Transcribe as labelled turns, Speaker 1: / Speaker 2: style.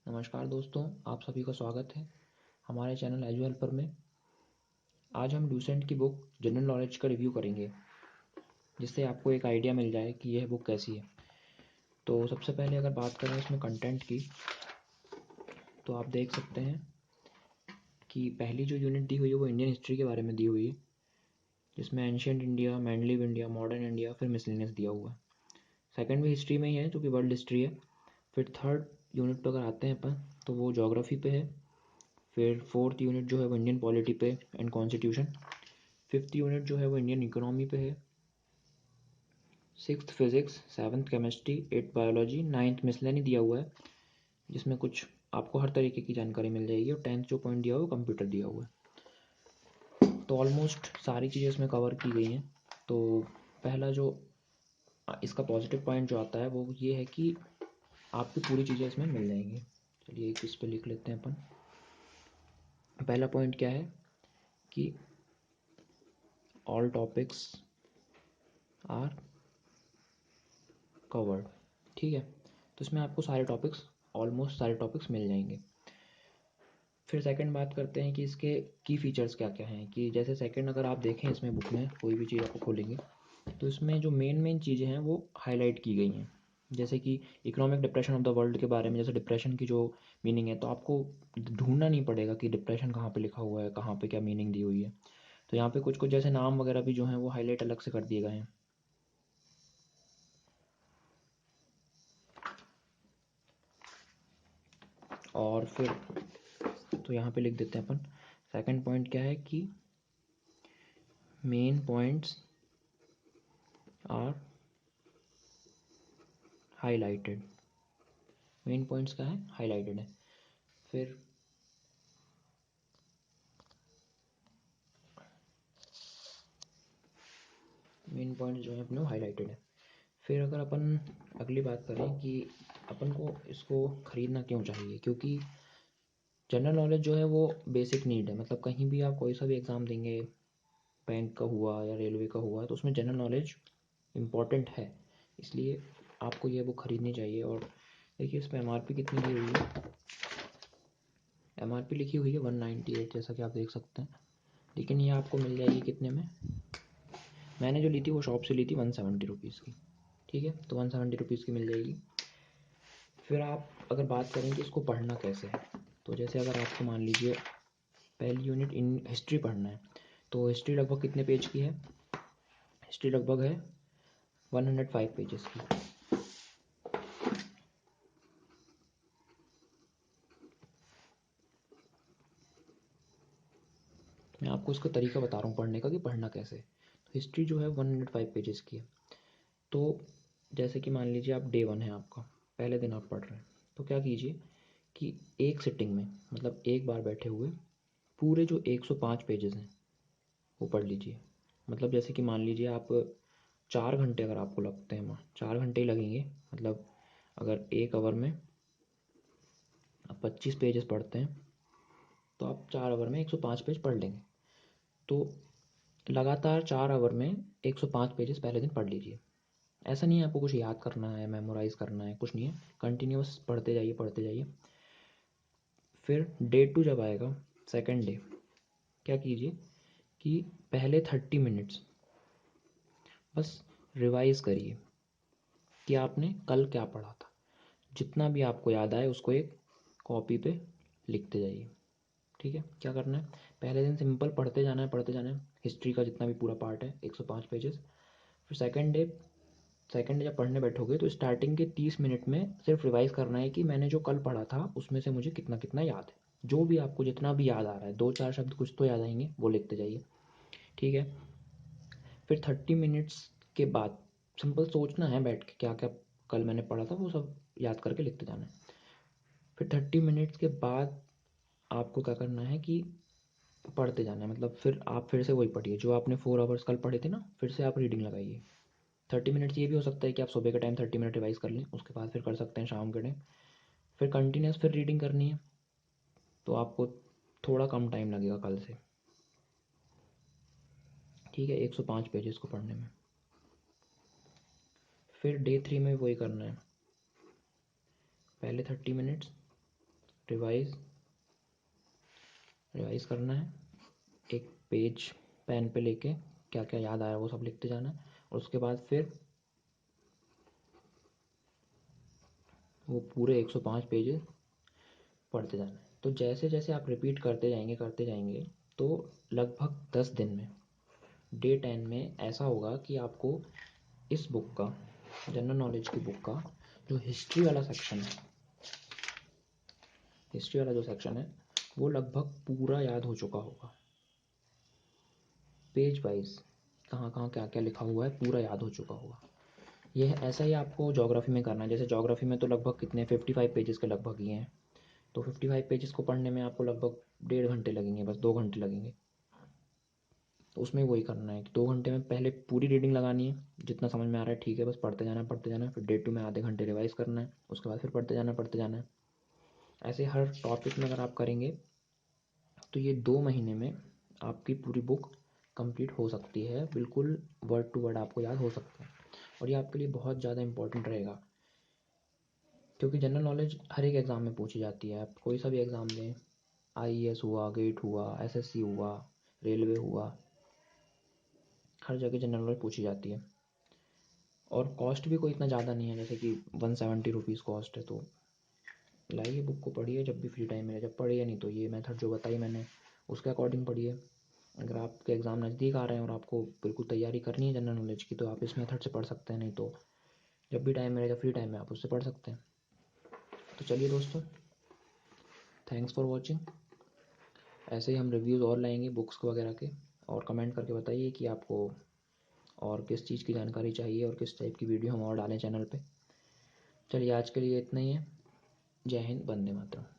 Speaker 1: नमस्कार दोस्तों, आप सभी का स्वागत है हमारे चैनल एजू हेल्पर में। आज हम ल्यूसेंट की बुक जनरल नॉलेज का रिव्यू करेंगे, जिससे आपको एक आइडिया मिल जाए कि यह बुक कैसी है। तो सबसे पहले अगर बात करें इसमें कंटेंट की, तो आप देख सकते हैं कि पहली जो यूनिट दी हुई है वो इंडियन हिस्ट्री के बारे में दी हुई है, जिसमें ancient India, Mendeleev India, modern India, फिर मिसलेनियस दिया हुआ है। सेकेंड भी हिस्ट्री में ही है, जो कि वर्ल्ड हिस्ट्री है। फिर थर्ड यूनिट पर अगर आते हैं अपन, तो वो जोग्राफी पे है। फिर फोर्थ यूनिट जो है वो इंडियन पॉलिटी पे एंड कॉन्स्टिट्यूशन। फिफ्थ यूनिट जो है वो इंडियन इकोनॉमी पे है। Sixth physics, seventh chemistry, eighth biology, ninth miscellany दिया हुआ है, जिसमें कुछ आपको हर तरीके की जानकारी मिल जाएगी। और टेंथ जो पॉइंट दिया हुआ है वो कंप्यूटर दिया हुआ है। तो ऑलमोस्ट सारी चीज़ें इसमें कवर की गई हैं। तो पहला जो इसका पॉजिटिव पॉइंट जो आता है वो ये है कि आपकी पूरी चीज़ें इसमें मिल जाएंगी। चलिए एक इस पर लिख लेते हैं अपन। पहला पॉइंट क्या है कि ऑल टॉपिक्स आर कवर्ड। ठीक है, तो इसमें आपको सारे टॉपिक्स, ऑलमोस्ट सारे टॉपिक्स मिल जाएंगे। फिर सेकंड बात करते हैं कि इसके की फीचर्स क्या क्या हैं। कि जैसे सेकंड अगर आप देखें इसमें बुक में कोई भी चीज़ आपको खोलेंगे तो इसमें जो मेन चीज़ें हैं वो हाईलाइट की गई हैं। जैसे कि economic depression of the world के बारे में, जैसे डिप्रेशन की जो मीनिंग है, तो आपको ढूंढना नहीं पड़ेगा कि डिप्रेशन कहाँ पे लिखा हुआ है, कहाँ पे क्या मीनिंग दी हुई है। तो यहाँ पे कुछ कुछ जैसे नाम वगैरह भी जो हैं वो हाईलाइट अलग से कर दिए गए हैं। और फिर तो यहाँ पे लिख देते हैं अपन। सेकंड पॉइंट क्या है कि main points are highlighted. Main points क्या है, हाईलाइटेड है। फिर मेन पॉइंट जो है अपने हाईलाइटेड है। फिर अगर अपन अगली बात करें कि अपन को इसको ख़रीदना क्यों चाहिए, क्योंकि जनरल नॉलेज जो है वो बेसिक नीड है। मतलब कहीं भी आप कोई सा भी एग्ज़ाम देंगे, बैंक का हुआ या रेलवे का हुआ, तो उसमें जनरल नॉलेज इम्पॉर्टेंट है। इसलिए आपको ये बुक ख़रीदनी चाहिए। और देखिए इस पर MRP कितनी दी हुई है। MRP लिखी हुई है 198, जैसा कि आप देख सकते हैं। लेकिन ये आपको मिल जाएगी कितने में। मैंने जो ली थी वो शॉप से ली थी 170 रुपीज़ की। ठीक है, तो 170 रुपीज़ की मिल जाएगी। फिर आप अगर बात करें कि इसको पढ़ना कैसे है, तो जैसे अगर आपको मान लीजिए पहली यूनिट इन हिस्ट्री पढ़ना है, तो हिस्ट्री लगभग कितने पेज की है। हिस्ट्री लगभग है 105 पेजेस की। मैं आपको इसका तरीका बता रहा हूँ पढ़ने का कि पढ़ना कैसे। तो हिस्ट्री जो है 105 पेजेस की है। तो जैसे कि मान लीजिए आप डे 1 है आपका, पहले दिन आप पढ़ रहे हैं, तो क्या कीजिए कि एक सिटिंग में, मतलब एक बार बैठे हुए पूरे जो 105 पेजेस हैं वो पढ़ लीजिए। मतलब जैसे कि मान लीजिए आप 4 घंटे अगर आपको लगते हैं, 4 घंटे ही लगेंगे। मतलब अगर एक आवर में आप 25 पेजेस पढ़ते हैं, तो आप 4 आवर में 105 पेज पढ़ लेंगे। तो लगातार 4 आवर में 105 पेजेस पहले दिन पढ़ लीजिए। ऐसा नहीं है आपको कुछ याद करना है, मेमोराइज करना है, कुछ नहीं है। कंटिन्यूस पढ़ते जाइए पढ़ते जाइए। फिर डे 2 जब आएगा, सेकेंड डे, क्या कीजिए कि पहले 30 मिनट्स बस रिवाइज करिए कि आपने कल क्या पढ़ा था। जितना भी आपको याद आए उसको एक कॉपी पे लिखते जाइए। ठीक है, क्या करना है, पहले दिन सिंपल पढ़ते जाना है पढ़ते जाना है, हिस्ट्री का जितना भी पूरा पार्ट है 105 पेजेस। फिर सेकंड डे जब पढ़ने बैठोगे तो स्टार्टिंग के 30 मिनट में सिर्फ रिवाइज करना है कि मैंने जो कल पढ़ा था उसमें से मुझे कितना कितना याद है। जो भी आपको जितना भी याद आ रहा है, 2-4 शब्द कुछ तो याद आएंगे, वो लिखते जाइए। ठीक है, फिर 30 मिनट्स के बाद सिंपल सोचना है बैठ के क्या क्या कल मैंने पढ़ा था, वो सब याद करके लिखते जाना है। फिर 30 मिनट्स के बाद आपको क्या करना है कि पढ़ते जाना है। मतलब फिर आप फिर से वही पढ़िए जो आपने 4 आवर्स कल पढ़े थे ना, फिर से आप रीडिंग लगाइए। 30 मिनट्स ये भी हो सकता है कि आप सुबह के टाइम 30 मिनट रिवाइज कर लें, उसके बाद फिर कर सकते हैं शाम के टाइम। फिर कंटिन्यूस फिर रीडिंग करनी है, तो आपको थोड़ा कम टाइम लगेगा कल से। ठीक है, 105 पेजेस को पढ़ने में। फिर डे 3 में वही करना है, पहले 30 मिनट्स, रिवाइज करना है। एक पेज पेन पे लेके क्या क्या याद आया वो सब लिखते जाना है, और उसके बाद फिर वो पूरे 105 पेजेस पढ़ते जाना है। तो जैसे जैसे आप रिपीट करते जाएंगे तो लगभग 10 दिन में, डे 10 में ऐसा होगा कि आपको इस बुक का, जनरल नॉलेज की बुक का जो हिस्ट्री वाला सेक्शन है, हिस्ट्री वाला जो सेक्शन है वो लगभग पूरा याद हो चुका होगा। पेज वाइज कहाँ कहाँ क्या क्या लिखा हुआ है पूरा याद हो चुका होगा। यह ऐसा ही आपको ज्योग्राफी में करना है। जैसे ज्योग्राफी में तो लगभग कितने 55 पेजेस के लगभग ही हैं, तो 55 पेजेस को पढ़ने में आपको लगभग 1.5 घंटे लगेंगे, बस 2 घंटे लगेंगे। तो उसमें वही करना है कि 2 घंटे में पहले पूरी रीडिंग लगानी है, जितना समझ में आ रहा है ठीक है, बस पढ़ते जाना है। फिर डे 2 में आधे घंटे रिवाइज करना है, उसके बाद फिर पढ़ते जाना है। ऐसे हर टॉपिक में अगर आप करेंगे तो ये 2 महीने में आपकी पूरी बुक कंप्लीट हो सकती है, बिल्कुल वर्ड टू वर्ड आपको याद हो सकता है। और ये आपके लिए बहुत ज़्यादा इंपॉर्टेंट रहेगा, क्योंकि जनरल नॉलेज हर एक एग्ज़ाम में पूछी जाती है। आप कोई सा भी एग्ज़ाम दें, IAS हुआ, गेट हुआ, SSC हुआ, रेलवे हुआ, हर जगह जनरल नॉलेज पूछी जाती है। और कॉस्ट भी कोई इतना ज़्यादा नहीं है, जैसे कि 170 रुपीज़ कॉस्ट है। तो लाइए बुक को पढ़िए जब भी फ्री टाइम मिले, जब पढ़िए, नहीं तो ये मेथड जो बताई मैंने उसके अकॉर्डिंग पढ़िए। अगर आपके एग्ज़ाम नज़दीक आ रहे हैं और आपको बिल्कुल तैयारी करनी है जनरल नॉलेज की, तो आप इस मेथड से पढ़ सकते हैं, नहीं तो जब भी टाइम मिलेगा फ्री टाइम में आप उससे पढ़ सकते हैं। तो चलिए दोस्तों, थैंक्स फॉर वॉचिंग। ऐसे ही हम रिव्यूज़ और लाएंगे बुक्स वगैरह के, और कमेंट करके बताइए कि आपको और किस चीज़ की जानकारी चाहिए और किस टाइप की वीडियो हम और डालें चैनल पे। चलिए आज के लिए इतना ही है। जय हिंद, वंदे मातरम।